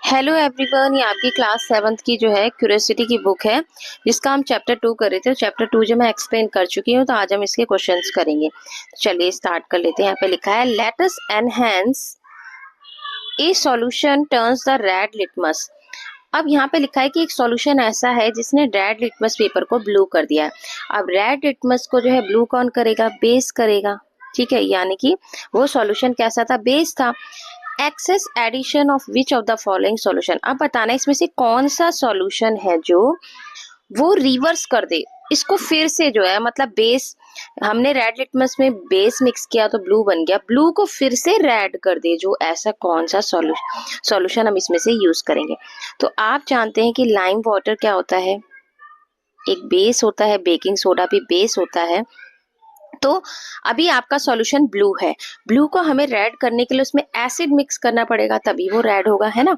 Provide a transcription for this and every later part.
Hello everyone, ये आपकी class 7th की जो है क्यूरियोसिटी की बुक है जिसका हम चैप्टर 2 कर रहे थे। चैप्टर 2 जो मैं एक्सप्लेन कर चुकी हूँ, तो आज हम इसके क्वेश्चंस करेंगे। तो चलिए स्टार्ट कर लेते हैं। यहाँ पे लिखा है let us enhance A solution turns the red litmus. अब यहाँ पे लिखा है कि एक सॉल्यूशन ऐसा है जिसने रेड लिटमस पेपर को ब्लू कर दिया है। अब रेड लिटमस को जो है ब्लू कौन करेगा? बेस करेगा। ठीक है, यानी कि वो सॉल्यूशन कैसा था? बेस था। Excess addition of which of the following solution. अब बताना इसमें से कौन सा सॉल्यूशन है जो वो रिवर्स कर दे, इसको फिर से जो है, मतलब बेस, हमने रेड लिटमस में बेस मिक्स किया तो ब्लू बन गया, ब्लू को फिर से रेड कर दे, जो ऐसा कौन सा सॉल्यूशन हम इसमें से यूज करेंगे। तो आप जानते हैं कि लाइम वाटर क्या होता है? एक बेस होता है, बेकिंग सोडा भी बेस होता है। तो अभी आपका सॉल्यूशन ब्लू है, ब्लू को हमें रेड करने के लिए उसमें एसिड मिक्स करना पड़ेगा, तभी वो रेड होगा, है ना।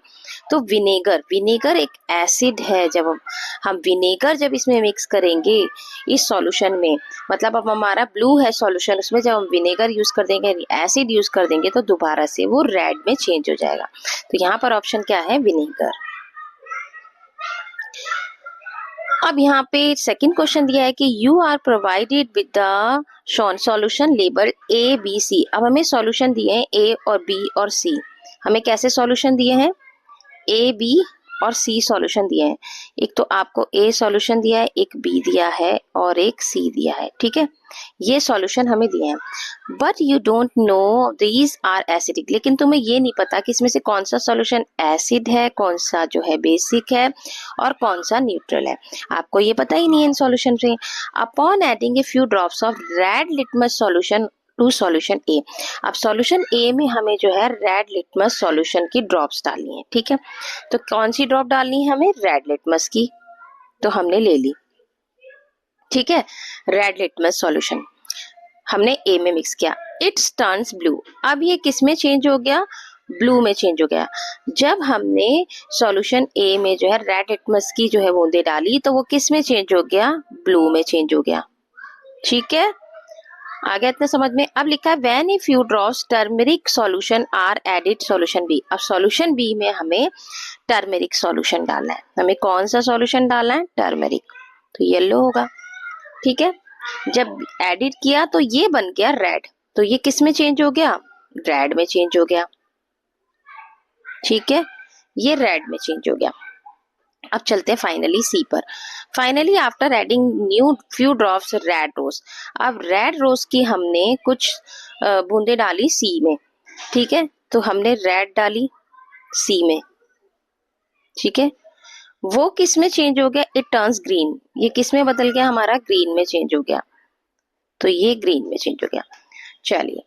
तो विनेगर एक एसिड है। जब हम विनेगर जब इसमें मिक्स करेंगे इस सॉल्यूशन में, मतलब अब हमारा ब्लू है सॉल्यूशन, उसमें जब हम विनेगर यूज कर देंगे, एसिड यूज कर देंगे, तो दोबारा से वो रेड में चेंज हो जाएगा। तो यहाँ पर ऑप्शन क्या है? विनेगर। अब यहाँ पे सेकंड क्वेश्चन दिया है कि you are provided with the shown solution label A B C. अब हमें सॉल्यूशन दिए हैं ए और बी और सी। हमें कैसे सॉल्यूशन दिए हैं? ए बी और सी सॉल्यूशन दिए हैं। एक तो आपको ए सॉल्यूशन दिया है, एक बी दिया है और एक सी दिया है। ठीक है, ये सॉल्यूशन हमें दिए हैं, but you don't know these are acidic. लेकिन तुम्हें ये नहीं पता कि इसमें से कौन सा सॉल्यूशन एसिड है, कौन सा जो है बेसिक है और कौन सा न्यूट्रल है। आपको ये पता ही नहीं है इन सॉल्यूशन से। Upon adding a few drops of red litmus solution to solution A. अब सॉल्यूशन ए में हमें जो है रेड लिटमस सॉल्यूशन की ड्रॉप्स डालनी है। ठीक है, तो कौन सी ड्रॉप डालनी है हमें? रेड लिटमस की। तो हमने ले ली। ठीक है, रेड लिटमस सॉल्यूशन हमने ए में मिक्स किया, इट्स टर्न्स ब्लू। अब ये किस में चेंज हो गया? ब्लू में चेंज हो गया। जब हमने सॉल्यूशन ए में जो है रेड लिटमस की जो है बूंदे डाली, तो वो किस में चेंज हो गया? ब्लू में चेंज हो गया। ठीक है, आ गया इतना समझ में। अब लिखा है when a few drops turmeric solution are added solution B. अब सॉल्यूशन बी में हमें टर्मरिक सॉल्यूशन डालना है। हमें कौन सा सॉल्यूशन डालना है? टर्मरिक। तो येलो होगा। ठीक है, जब एडिट किया तो ये बन गया रेड, तो ये किस में चेंज हो गया? रेड में चेंज हो गया। ठीक है, ये रेड में चेंज हो गया। अब चलते हैं फाइनली सी पर। Finally after adding new few drops red rose. अब रेड रोज की हमने कुछ बूंदे डाली सी में। ठीक है, तो हमने रेड डाली सी में। ठीक है, वो किस में चेंज हो गया? It turns green. ये किस में बदल गया? हमारा ग्रीन में चेंज हो गया। तो ये ग्रीन में चेंज हो गया। चलिए,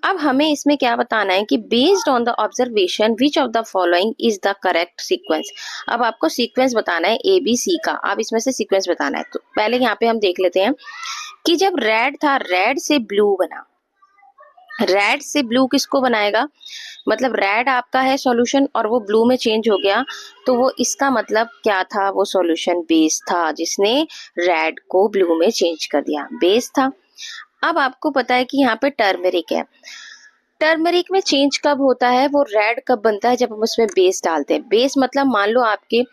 अब हमें इसमें क्या बताना है कि based on the observation which of the following is the correct sequence. अब आपको सीक्वेंस बताना है ए बी सी का। अब इसमें से सीक्वेंस बताना है, तो पहले यहाँ पे हम देख लेते हैं कि जब रेड था, रेड से ब्लू बना। रेड से ब्लू किसको बनाएगा? मतलब रेड आपका है सॉल्यूशन और वो ब्लू में चेंज हो गया, तो वो इसका मतलब क्या था? वो सॉल्यूशन बेस था जिसने रेड को ब्लू में चेंज कर दिया, बेस था। अब आपको पता है कि यहाँ पे टर्मरिक है। टर्मरिक में चेंज कब होता है? वो रेड कब बनता है? जब हम उसमें बेस डालते हैं। बेस मतलब मान लो आपके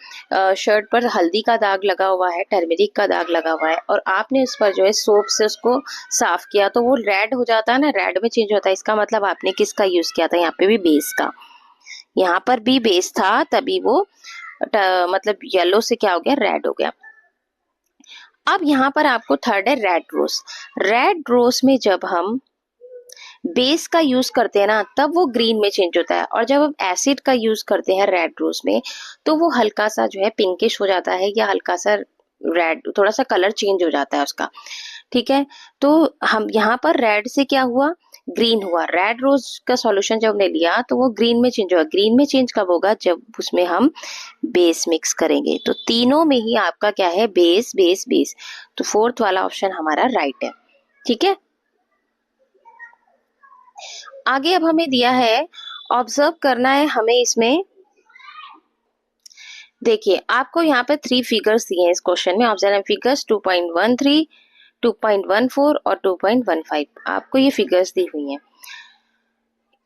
शर्ट पर हल्दी का दाग लगा हुआ है, टर्मरिक का दाग लगा हुआ है, और आपने उस पर जो है सोप से उसको साफ किया, तो वो रेड हो जाता है ना, रेड में चेंज होता है। इसका मतलब आपने किसका यूज किया था? यहाँ पे भी बेस का। यहाँ पर भी बेस था, तभी वो मतलब येलो से क्या हो गया? रेड हो गया। अब यहाँ पर आपको थर्ड है रेड रोज। रेड रोज में जब हम बेस का यूज करते हैं ना, तब वो ग्रीन में चेंज होता है, और जब हम एसिड का यूज करते हैं रेड रोज में, तो वो हल्का सा जो है पिंकिश हो जाता है, या हल्का सा रेड, थोड़ा सा कलर चेंज हो जाता है उसका। ठीक है, तो हम यहाँ पर रेड से क्या हुआ? ग्रीन हुआ। रेड रोज का सॉल्यूशन जब हमने लिया तो वो ग्रीन में चेंज हुआ। ग्रीन में चेंज कब होगा? जब उसमें हम बेस मिक्स करेंगे। तो तीनों में ही आपका क्या है? Base base base. तो फोर्थ वाला ऑप्शन हमारा राइट है। ठीक है, आगे अब हमें दिया है, ऑब्जर्व करना है हमें इसमें। देखिए, आपको यहाँ पे 3 फिगर्स दिए हैं इस क्वेश्चन में। ऑब्जर्व फिगर्स 2.13, 2.14 और 2.15। आपको ये फिगर्स दी हुई हैं।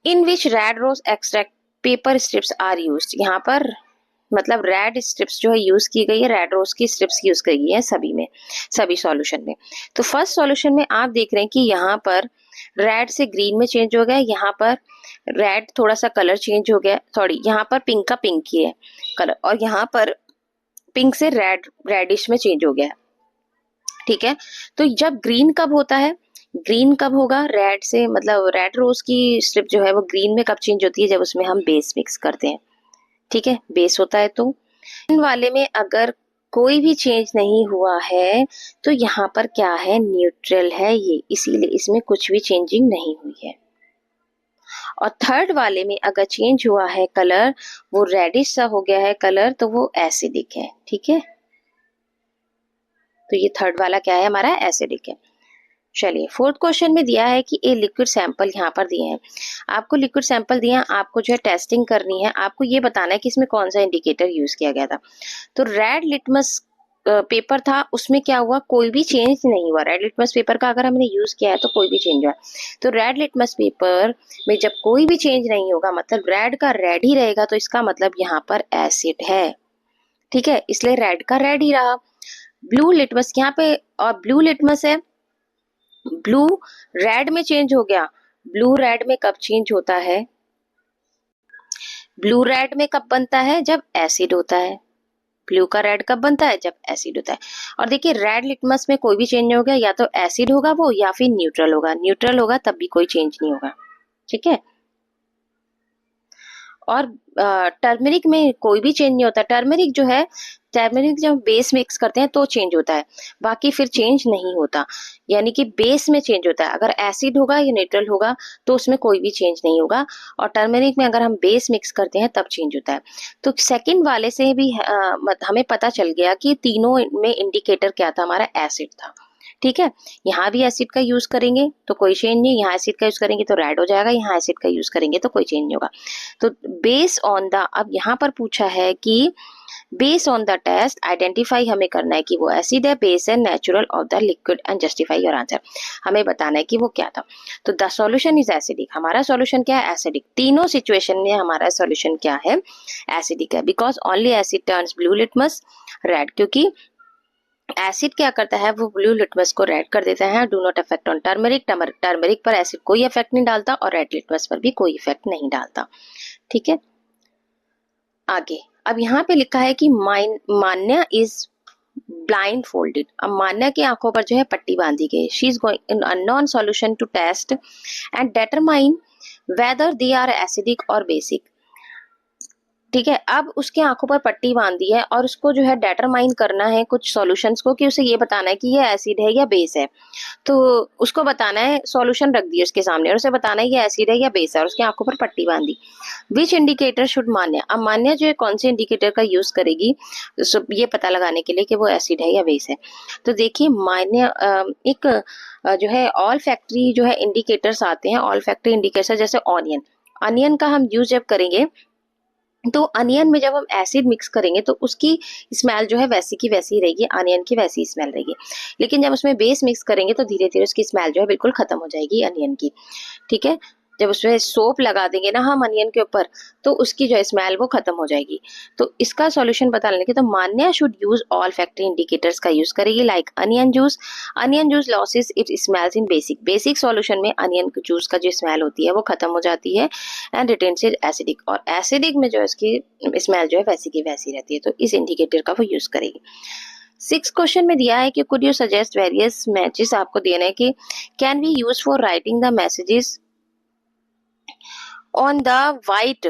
In which red rose extract paper strips are used, यहाँ पर मतलब रेड स्ट्रिप्स जो है यूज की गई है, रेड रोज की स्ट्रिप्स यूज की गई है सभी में, सभी सॉल्यूशन में। तो फर्स्ट सॉल्यूशन में आप देख रहे हैं कि यहाँ पर रेड से ग्रीन में चेंज हो गया, यहाँ पर रेड थोड़ा सा कलर चेंज हो गया, सॉरी यहाँ पर पिंक का पिंक ही है कलर, और यहाँ पर पिंक से रेडिश में चेंज हो गया है। ठीक है, तो जब ग्रीन कब होता है, ग्रीन कब होगा, रेड से मतलब रेड रोज की स्ट्रिप जो है वो ग्रीन में कब चेंज होती है, जब उसमें हम बेस मिक्स करते हैं। ठीक है, बेस होता है। तो इन वाले में अगर कोई भी चेंज नहीं हुआ है तो यहाँ पर क्या है, न्यूट्रल है ये, इसीलिए इसमें कुछ भी चेंजिंग नहीं हुई है। और थर्ड वाले में अगर चेंज हुआ है कलर, वो रेडिश सा हो गया है कलर, तो वो एसिडिक है। ठीक है, तो ये थर्ड वाला क्या है हमारा, एसिडिक है। चलिए फोर्थ क्वेश्चन में दिया है कि ए लिक्विड सैंपल यहाँ पर दिए हैं, आपको लिक्विड सैंपल दिया, आपको जो है टेस्टिंग करनी है, आपको ये बताना है कि इसमें कौन सा इंडिकेटर यूज किया गया था। तो रेड लिटमस पेपर था, उसमें क्या हुआ, कोई भी चेंज नहीं हुआ। रेड लिटमस पेपर का अगर हमने यूज किया है तो कोई भी चेंज हुआ। तो रेड लिटमस पेपर में जब कोई भी चेंज नहीं होगा, मतलब रेड का रेड ही रहेगा, तो इसका मतलब यहाँ पर एसिड है। ठीक है, इसलिए रेड का रेड ही रहा। ब्लू लिटमस यहाँ पे, और ब्लू लिटमस है, ब्लू रेड में चेंज हो गया। ब्लू रेड में कब चेंज होता है, ब्लू रेड में कब बनता है, जब एसिड होता है। ब्लू का रेड कब बनता है, जब एसिड होता है। और देखिए रेड लिटमस में कोई भी चेंज नहीं होगा, या तो एसिड होगा वो, या फिर न्यूट्रल होगा। न्यूट्रल होगा तब भी कोई चेंज नहीं होगा। ठीक है, और टर्मरिक में कोई भी चेंज नहीं होता। टर्मरिक जो है, टर्मरिक जब बेस मिक्स करते हैं तो चेंज होता है, बाकी फिर चेंज नहीं होता। यानी कि बेस में चेंज होता है, अगर एसिड होगा या न्यूट्रल होगा तो उसमें कोई भी चेंज नहीं होगा। और टर्मरिक में अगर हम बेस मिक्स करते हैं तब चेंज होता है। तो सेकंड वाले से भी हमें पता चल गया कि तीनों में इंडिकेटर क्या था, हमारा एसिड था। ठीक है, यहाँ भी एसिड का यूज करेंगे तो कोई चेंज नहीं, यहाँ एसिड का यूज करेंगे तो रेड हो जाएगा, यहाँ एसिड का यूज करेंगे तो कोई चेंज नहीं होगा। तो बेस ऑन द, अब यहाँ पर पूछा है कि base on the test identify हमें करना है कि वो एसिड है, बेस है, natural of the liquid, and justify your answer. हमें बताना है कि वो क्या था। तो द सॉल्यूशन इज एसिडिक, हमारा सॉल्यूशन क्या है, एसिडिक। तीनों सिचुएशन में हमारा सॉल्यूशन क्या है, एसिडिक है, because only asset turns blue litmus red, क्योंकि एसिड क्या करता है, वो ब्लू लिटमस को रेड कर देता है। Do not affect on turmeric, turmeric पर एसिड कोई इफेक्ट नहीं डालता, और रेड लिटमस पर भी कोई इफेक्ट नहीं डालता। ठीक है, आगे अब यहाँ पे लिखा है कि मान्या इज ब्लाइंड फोल्डेड। अब मान्या की आंखों पर जो है पट्टी बांधी गई। She is going in unknown solution to test and determine whether they are acidic और बेसिक। ठीक है, अब उसके आंखों पर पट्टी बांधी है और उसको जो है डिटरमाइन करना है कुछ सॉल्यूशंस को, कि उसे ये बताना है कि ये एसिड है या बेस है। तो उसको बताना है, सॉल्यूशन रख दिया उसके सामने और उसे बताना है ये एसिड है या बेस है, और उसके आंखों पर पट्टी बांधी। विच इंडिकेटर शुड मान्या, अब मान्या जो है कौन से इंडिकेटर का यूज करेगी ये पता लगाने के लिए कि वो एसिड है या बेस है। तो देखिए मान्या एक जो है ऑल फैक्ट्री जो है इंडिकेटर्स आते हैं, ऑल फैक्ट्री इंडिकेटर, जैसे ऑनियन, अनियन का हम यूज जब करेंगे तो अनियन में जब हम एसिड मिक्स करेंगे तो उसकी स्मेल जो है वैसी की वैसी रहेगी, अनियन की वैसी स्मेल रहेगी। लेकिन जब उसमें बेस मिक्स करेंगे तो धीरे धीरे उसकी स्मेल जो है बिल्कुल खत्म हो जाएगी अनियन की। ठीक है, जब उसमें सोप लगा देंगे ना हम अनियन के ऊपर, तो उसकी जो स्मेल वो खत्म हो जाएगी। तो इसका सॉल्यूशन बता लेने के, तो Manya should use all factory indicators का यूज करेगी, like onion juice. Onion juice loses it smells in basic, basic solution में अनियन जूस का जो स्मेल होती है वो खत्म हो जाती है, एंड रिटेन्स इट एसिडिक, और एसिडिक में जो इसकी स्मेल जो है वैसी की वैसी रहती है। तो इस इंडिकेटर का वो यूज करेगी। 6 क्वेश्चन में दिया है कि could you suggest various matches, आपको देना है कि can we use for writing the messages on the white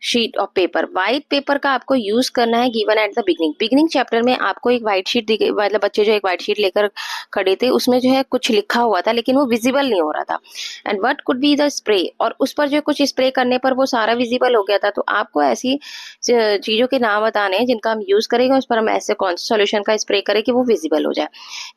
sheet of paper. White paper का आपको यूज करना है given at the beginning chapter में आपको एक व्हाइट शीट दी गई, मतलब बच्चे जो एक व्हाइट शीट लेकर खड़े थे, उसमें जो है कुछ लिखा हुआ था लेकिन वो विजिबल नहीं हो रहा था। And what could be the spray, और उस पर जो कुछ स्प्रे करने पर वो सारा विजिबल हो गया था। तो आपको ऐसी चीजों के नाम बताने हैं जिनका हम यूज करेंगे, उस पर हम ऐसे कौन सा सोल्यूशन का स्प्रे करें कि वो विजिबल हो जाए।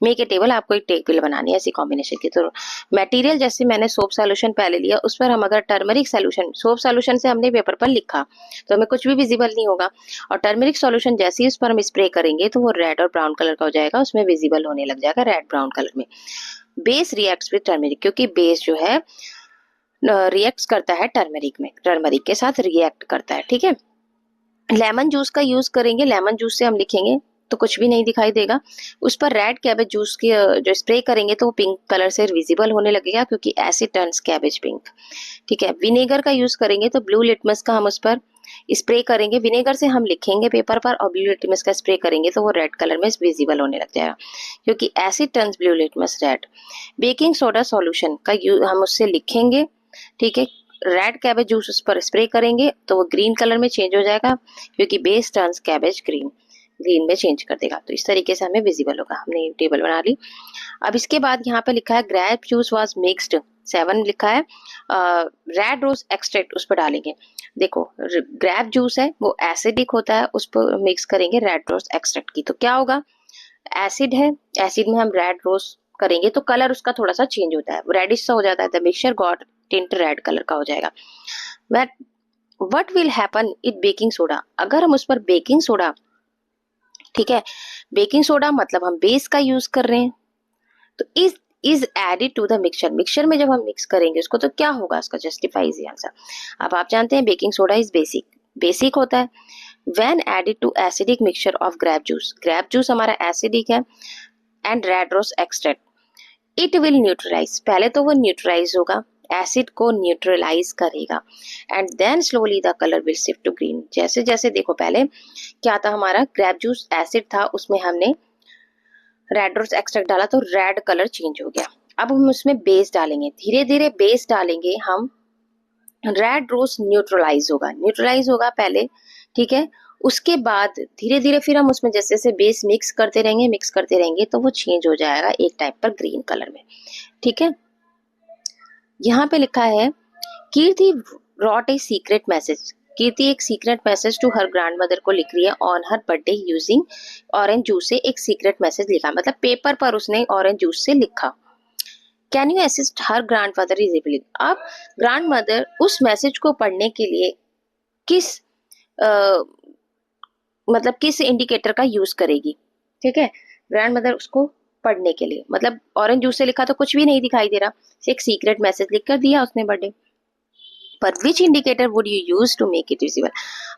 मेक ए टेबल, आपको एक टेबल बनानी है ऐसी कॉम्बिनेशन की। तो मटेरियल जैसे मैंने सोप सोल्यूशन पहले लिया, उस पर हम अगर टर्मरिक सोल्यूशन, सोप सोल्यूशन से हमने पेपर पर लिखा तो हमें कुछ भी विजिबल नहीं होगा, और टर्मरिक सॉल्यूशन जैसे ही उस पर हम स्प्रे करेंगे तो वो रेड और ब्राउन कलर का हो जाएगा, उसमें विजिबल होने लग जाएगा रेड ब्राउन कलर में। बेस रिएक्ट्स विद टर्मरिक, क्योंकि बेस जो है रिएक्ट करता है टर्मरिक में, टर्मरिक के साथ रिएक्ट करता है, ठीक है। लेमन जूस का यूज करेंगे, लेमन जूस से हम लिखेंगे तो कुछ भी नहीं दिखाई देगा। उस पर रेड कैबेज जूस की जो स्प्रे करेंगे तो वो पिंक कलर से विजिबल होने लगेगा, क्योंकि एसिड टर्न्स कैबेज पिंक, ठीक है। विनेगर का यूज करेंगे तो ब्लू लिटमस का हम उस पर स्प्रे करेंगे, विनेगर से हम लिखेंगे पेपर पर, और ब्लू लिटमस का स्प्रे करेंगे तो वो रेड कलर में विजिबल होने लग जाएगा, क्योंकि asset turns blue litmus red. Baking soda solution का हम उससे लिखेंगे, ठीक है। रेड कैबेज जूस उस पर स्प्रे करेंगे तो वो ग्रीन कलर में चेंज हो जाएगा, क्योंकि base turns cabbage green, green में चेंज कर देगा। तो इस तरीके से हमें विजिबल होगा। हमने टेबल बना ली। अब इसके बाद यहाँ पे लिखा है ग्रेप जूस वाज मिक्स्ड, 7 लिखा है, रेड रोज एक्सट्रैक्ट उस पर डालेंगे। देखो ग्रेप जूस है वो एसिडिक होता है, उस पर मिक्स करेंगे रेड रोज एक्सट्रैक्ट की, तो क्या होगा, एसिड है, एसिड में हम रेड रोज करेंगे तो कलर उसका थोड़ा सा चेंज होता है, रेडिश सा हो जाता है, the mixture got tint red colour का हो जाएगा। What will happen it baking soda, अगर हम उस पर बेकिंग सोडा, ठीक है, बेकिंग सोडा मतलब हम बेस का यूज कर रहे हैं, तो is added to the mixture, mixture में जब हम मिक्स करेंगे उसको तो क्या होगा, उसका जस्टिफाई इज आंसर। अब आप जानते हैं baking soda is basic, basic होता है। When added to acidic mixture of grape juice हमारा एसिडिक है, and red rose extract, it will neutralize, पहले तो वो न्यूट्रलाइज होगा, एसिड को न्यूट्रलाइज करेगा, and then slowly the colour will shift to green. जैसे जैसे देखो पहले क्या था, हमारा ग्रेप जूस एसिड था, उसमें हमने रेड रोज एक्सट्रैक्ट डाला तो रेड कलर चेंज हो गया। अब हम उसमें बेस डालेंगे, धीरे धीरे बेस डालेंगे हम, रेड रोज न्यूट्रलाइज होगा पहले, ठीक है। उसके बाद धीरे धीरे फिर हम उसमें जैसे जैसे बेस मिक्स करते रहेंगे तो वो चेंज हो जाएगा एक टाइप पर ग्रीन कलर में, ठीक है। यहाँ पे लिखा है Kirti wrote a secret message, Kirti एक secret message to her grandmother को लिख रही है on her birthday using orange juice से एक सीक्रेट मैसेज लिखा, मतलब पेपर पर उसने ऑरेंज जूस से लिखा। Can you assist her grandfather is ailing, अब ग्रैंड मदर उस मैसेज को पढ़ने के लिए किस आ, मतलब किस इंडिकेटर का यूज करेगी, ठीक है। ग्रैंड मदर उसको पढ़ने के लिए, मतलब ऑरेंज जूस से लिखा तो कुछ भी नहीं दिखाई दे रहा, एक सीक्रेट मैसेज लिख कर दिया उसने बर्थडे पर। Which indicator would you use to make it visible,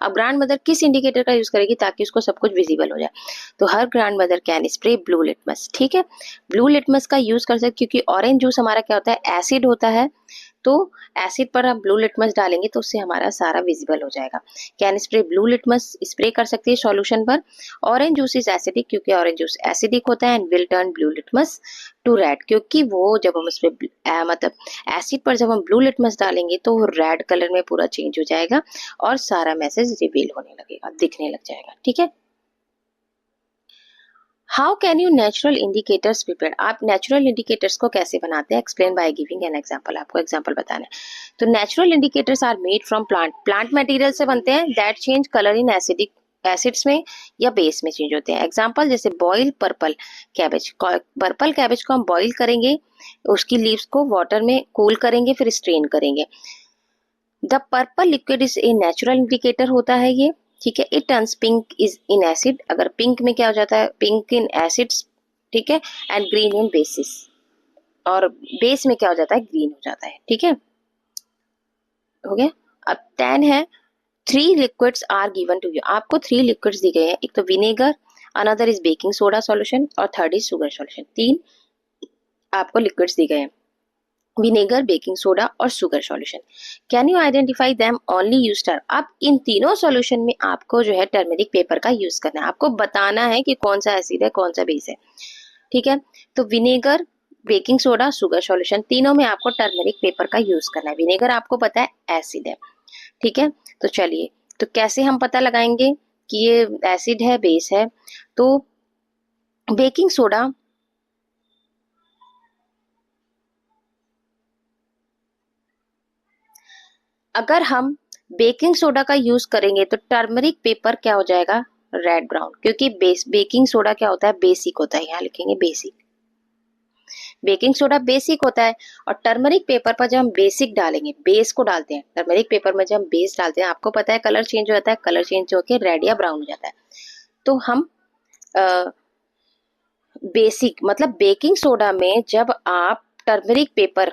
अब ग्रैंड मदर किस इंडिकेटर का यूज करेगी ताकि उसको सब कुछ विजिबल हो जाए, तो her grandmother can spray blue litmus, ठीक है। ब्लू लिटमस का यूज कर सकते, क्योंकि ऑरेंज जूस हमारा क्या होता है, एसिड होता है, तो एसिड पर हम ब्लू लिटमस डालेंगे तो उससे हमारा सारा विजिबल हो जाएगा। Can spray blue litmus spray कर सकती है सॉल्यूशन पर। ऑरेंज जूस इज एसिडिक, क्योंकि ऑरेंज जूस एसिडिक होता है, and will turn blue litmus to red, क्योंकि वो जब हम उसमें मतलब एसिड पर जब हम ब्लू लिटमस डालेंगे तो वो रेड कलर में पूरा चेंज हो जाएगा और सारा मैसेज रिवील होने लगेगा, दिखने लग जाएगा, ठीक है। How can you natural indicators prepare, आप नेचुरल इंडिकेटर्स को कैसे बनाते हैं, explain by giving an example, आपको एग्जांपल बताना है। तो natural indicators are made from plant material से बनते हैं, that change colour in acidic acids में या बेस में चेंज होते हैं। एग्जांपल जैसे boil purple cabbage, purple cabbage को हम बॉईल करेंगे, उसकी लीव्स को वाटर में कूल करेंगे, फिर स्ट्रेन करेंगे। The purple liquid is a natural indicator होता है ये, ठीक है। It turns pink is in acid, अगर पिंक में क्या हो जाता है, पिंक इन एसिड्स, ठीक है, एंड ग्रीन इन बेसिस, और बेस में क्या हो जाता है, ग्रीन हो जाता है, ठीक है, हो गया। अब 10 है, 3 liquids are given to you, आपको 3 लिक्विड्स दी गए हैं, एक तो vinegar, another is baking soda solution, और थर्ड इज शुगर सॉल्यूशन। 3 आपको लिक्विड्स दी गए हैं, विनेगर, बेकिंग सोडा और sugar solution. Can you identify them only use term, अब इन तीनों सॉल्यूशन में आपको जो है टर्मेरिक पेपर का यूज करना है, आपको बताना है कि कौन सा एसिड है कौन सा बेस है, ठीक है। तो vinegar, baking soda, sugar solution, तीनों में आपको टर्मेरिक पेपर का यूज करना है। विनेगर आपको पता है एसिड है, ठीक है। तो चलिए, तो कैसे हम पता लगाएंगे कि ये एसिड है बेस है, तो बेकिंग सोडा, अगर हम बेकिंग सोडा का यूज करेंगे तो टर्मरिक पेपर क्या हो जाएगा, रेड ब्राउन, क्योंकि बेकिंग सोडा क्या होता है, बेसिक होता है, यहाँ लिखेंगे बेसिक, बेकिंग सोडा बेसिक होता है। और टर्मरिक पेपर पर जब हम बेसिक डालेंगे, बेस को डालते हैं, टर्मरिक पेपर में जब हम बेस डालते हैं, आपको पता है कलर चेंज हो जाता है, कलर चेंज होकर रेड या ब्राउन हो जाता है। तो हम बेसिक मतलब बेकिंग सोडा में जब आप टर्मरिक पेपर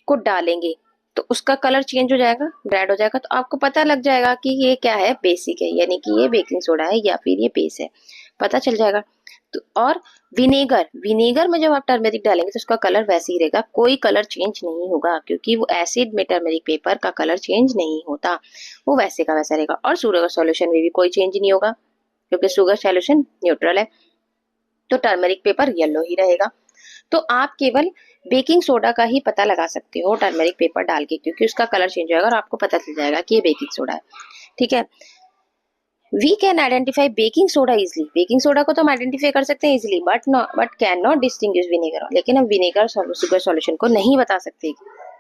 को डालेंगे, तो उसका कलर चेंज हो जाएगा, रेड हो जाएगा। तो आपको पता लग जाएगा कि ये क्या है, बेसिक है, यानी कि ये बेकिंग सोडा है या फिर ये बेस है, पता चल जाएगा। तो और विनेगर, विनेगर में जब आप टर्मेरिक डालेंगे तो उसका कलर वैसे ही रहेगा, कोई कलर चेंज नहीं होगा, क्योंकि वो एसिड में टर्मेरिक पेपर का कलर चेंज नहीं होता, वो वैसे का वैसा रहेगा। और शुगर सॉल्यूशन में भी कोई चेंज नहीं होगा, क्योंकि शुगर सॉल्यूशन न्यूट्रल है, तो टर्मेरिक पेपर येलो ही रहेगा। तो आप केवल बेकिंग सोडा का ही पता लगा सकते हो टर्मेरिक पेपर डाल के, क्योंकि उसका कलर चेंज हो जाएगा और आपको पता चल जाएगा कि ये बेकिंग सोडा है। ठीक है, we can identify baking soda easily, baking soda को तो हम आइडेंटिफाई कर सकते हैं easily, but can not distinguish vinegar, लेकिन हम विनेगर शुगर सॉल्यूशन को नहीं बता सकते।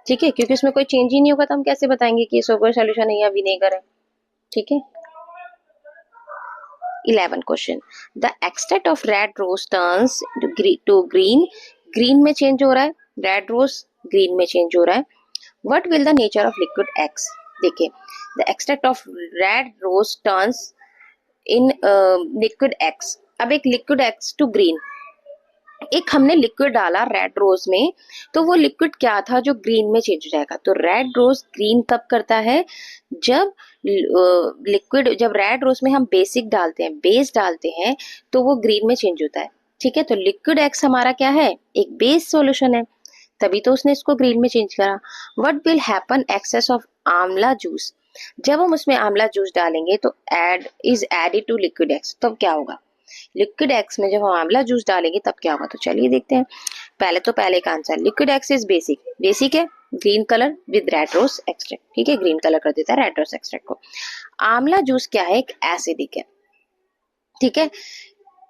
ठीक है, क्योंकि उसमें कोई चेंज ही नहीं होगा, तो हम कैसे बताएंगे कि ये शुगर सॉल्यूशन है या विनेगर है। ठीक है। 11 question, the extract of red rose turns to green, green में चेंज हो रहा है, रेड रोज ग्रीन में चेंज हो रहा है। What will the nature of liquid X, देखिए the extract of red rose turns in liquid X. अब एक लिक्विड एक्स टू ग्रीन, एक हमने लिक्विड डाला रेड रोज में, तो वो लिक्विड क्या था जो ग्रीन में चेंज हो जाएगा। तो रेड रोज ग्रीन कब करता है, जब लिक्विड, जब रेड रोज में हम बेसिक डालते हैं, बेस डालते हैं, तो वो ग्रीन में चेंज होता है। ठीक है, तो लिक्विड एक्स हमारा क्या है, एक बेस सॉल्यूशन है, तभी तो उसने इसको ग्रीन में चेंज करा। What will happen excess of amla juice, जब हम उसमें आंवला जूस डालेंगे तो एडेड टू लिक्विड एक्स, तब क्या होगा, लिक्विड एक्स में जब हम आंवला जूस डालेंगे तब क्या होगा। तो चलिए देखते हैं। पहले का answer, liquid X is basic, basic है, green colour with red rose extract. ठीक है, ग्रीन कलर कर देता है रेड रोज एक्सट्रैक्ट को। आंवला जूस क्या है, एक एसिडिक है। ठीक है,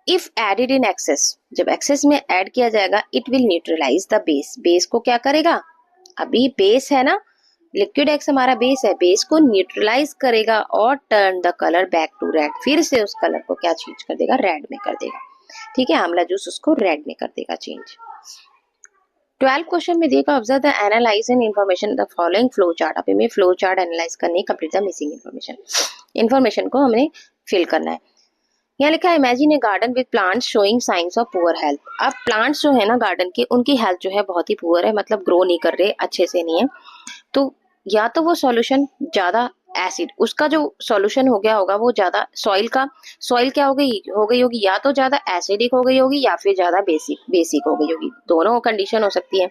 इफ एडेड इन एक्सेस, जब एक्सेस में ऐड किया जाएगा, it will neutralize the base, base को क्या करेगा, अभी बेस है ना, लिक्विड एक्स हमारा बेस है, बेस को न्यूट्रलाइज करेगा और turn the colour back to red, फिर से उस कलर को क्या चेंज कर देगा, रेड में कर देगा। ठीक है, आंवला जूस उसको रेड में कर देगा चेंज। 12 क्वेश्चन में देखा, observe the analyse and information the following flow chart. अब हमें फ्लो चार्ट एनालाइज करनी, कंप्लीट द मिसिंग इन्फॉर्मेशन को हमने फिल करना है। यहाँ लिखा है, imagine A garden with plants showing science of poor health. अब प्लांट्स जो है ना गार्डन के, उनकी हेल्थ जो है बहुत ही पुअर है, मतलब ग्रो नहीं कर रहे, अच्छे से नहीं है। तो या तो वो सॉल्यूशन ज्यादा एसिड, उसका जो सॉल्यूशन हो गया होगा वो ज्यादा, सॉइल क्या हो गई होगी, या तो ज्यादा एसिडिक हो गई होगी या फिर ज्यादा बेसिक हो गई होगी, दोनों कंडीशन हो सकती है।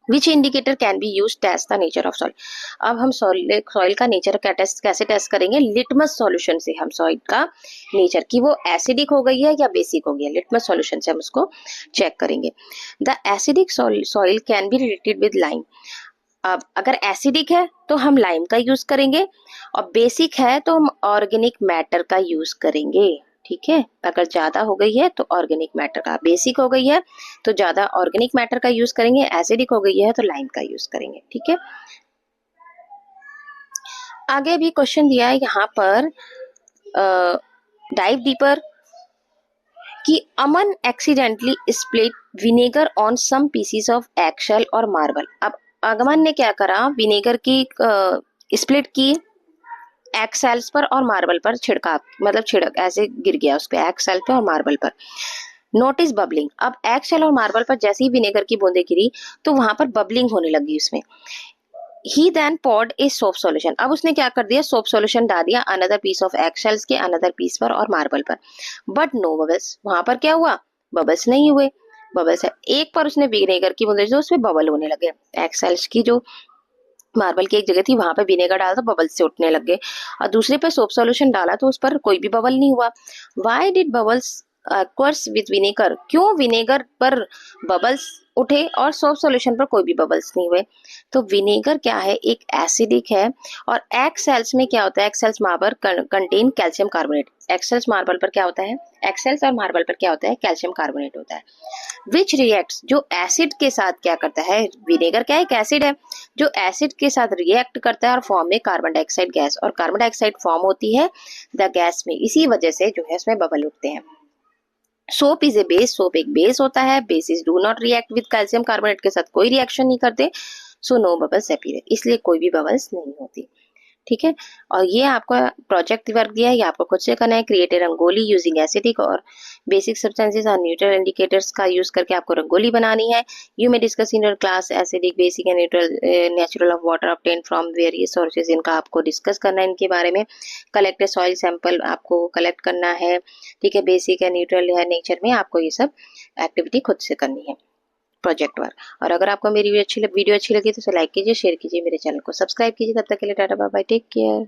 Which indicator can be use test the nature of soil. अब हम सॉइल का नेचर का टेस्ट कैसे टेस्ट करेंगे, लिटमस सॉल्यूशन से हम सॉइल का नेचर की वो एसिडिक हो गई है या बेसिक हो गई है, लिटमस सॉल्यूशन से हम उसको चेक करेंगे। The acidic soil can be related with lime. अब अगर एसिडिक है तो हम लाइम का यूज करेंगे, और बेसिक है तो हम ऑर्गेनिक मैटर का यूज करेंगे। ठीक है, अगर ज्यादा हो गई है तो ऑर्गेनिक मैटर का, बेसिक हो गई है तो ज्यादा ऑर्गेनिक मैटर का यूज करेंगे, एसिडिक हो गई है तो लाइम का यूज करेंगे। ठीक है, आगे भी क्वेश्चन दिया है यहाँ पर, डाइव डीपर, कि Aman accidentally split vinegar on some pieces of eggshell और मार्बल। अब अगमन ने क्या करा, विनेगर की स्प्लिट की एगशेल्स पर और मार्बल पर छिड़का, मतलब छिड़क ऐसे गिर गया उस पे, एगशेल पे और मार्बल पर। नोटिस बबलिंग, अब एगशेल और मार्बल पर जैसे ही विनेगर की बूंदें गिरी तो वहां पर बबलिंग होने लगी उसमें। He then poured a soap solution, अब उसने क्या कर दिया, सोप सॉल्यूशन डाल दिया अनदर पीस ऑफ एगशेल्स के अनदर पीस पर और मार्बल पर, बट नो बबल्स, वहां पर क्या हुआ, बबल्स नहीं हुए। बबल्स है, एक पर उसने विनेगर की बूंदें जो उसमें बबल होने लगे, एगशेल्स की जो मार्बल की एक जगह थी वहां पे विनेगर डाला तो बबल्स से उठने लग गए, और दूसरे पे सोप सॉल्यूशन डाला तो उस पर कोई भी बबल नहीं हुआ। Why did bubbles occurs with vinegar, क्यों विनेगर पर बबल्स उठे और सोप सॉल्यूशन पर कोई भी बबल्स नहीं हुए। तो विनेगर क्या है, एक एसिडिक है, और एग सेल्स में क्या होता है, egg shells marble contain calcium carbonate, एक्सेल्स मार्बल पर क्या होता है, एक्सेल्स और मार्बल पर क्या होता है, कैल्शियम कार्बोनेट होता है। विच रिएक्ट्स, जो एसिड के साथ क्या करता है, विनेगर क्या है, एक एसिड है जो एसिड के साथ रिएक्ट करता है और फॉर्म में कार्बन डाइऑक्साइड गैस, और कार्बन डाइऑक्साइड फॉर्म होती है द गैस में, इसी वजह से जो है इसमें बबल उठते हैं। Soap is a base, soap एक बेस होता है, basis do not react with calcium carbonate के साथ कोई रिएक्शन नहीं करते, सो नो बबल्स अपीयर, इसलिए कोई भी बबल्स नहीं होती। ठीक है। और ये आपका प्रोजेक्ट वर्क दिया है, ये आपको खुद से करना है। Create a rangoli using acidic और बेसिक सब्सटेंसेस और न्यूट्रल इंडिकेटर्स का यूज करके आपको रंगोली बनानी है। यू में discuss in your class acidic, basic and neutral natural of water obtain from various sources, इनका आपको डिस्कस करना है, इनके बारे में। कलेक्ट सॉइल सैंपल आपको कलेक्ट करना है, ठीक है। बेसिक एंड न्यूट्रल है नेचर में, आपको ये सब एक्टिविटी खुद से करनी है, प्रोजेक्ट वर्क। और अगर आपको मेरी वीडियो अच्छी लगी तो इसे लाइक कीजिए, शेयर कीजिए, मेरे चैनल को सब्सक्राइब कीजिए। तब तक के लिए tata bye bye, take care.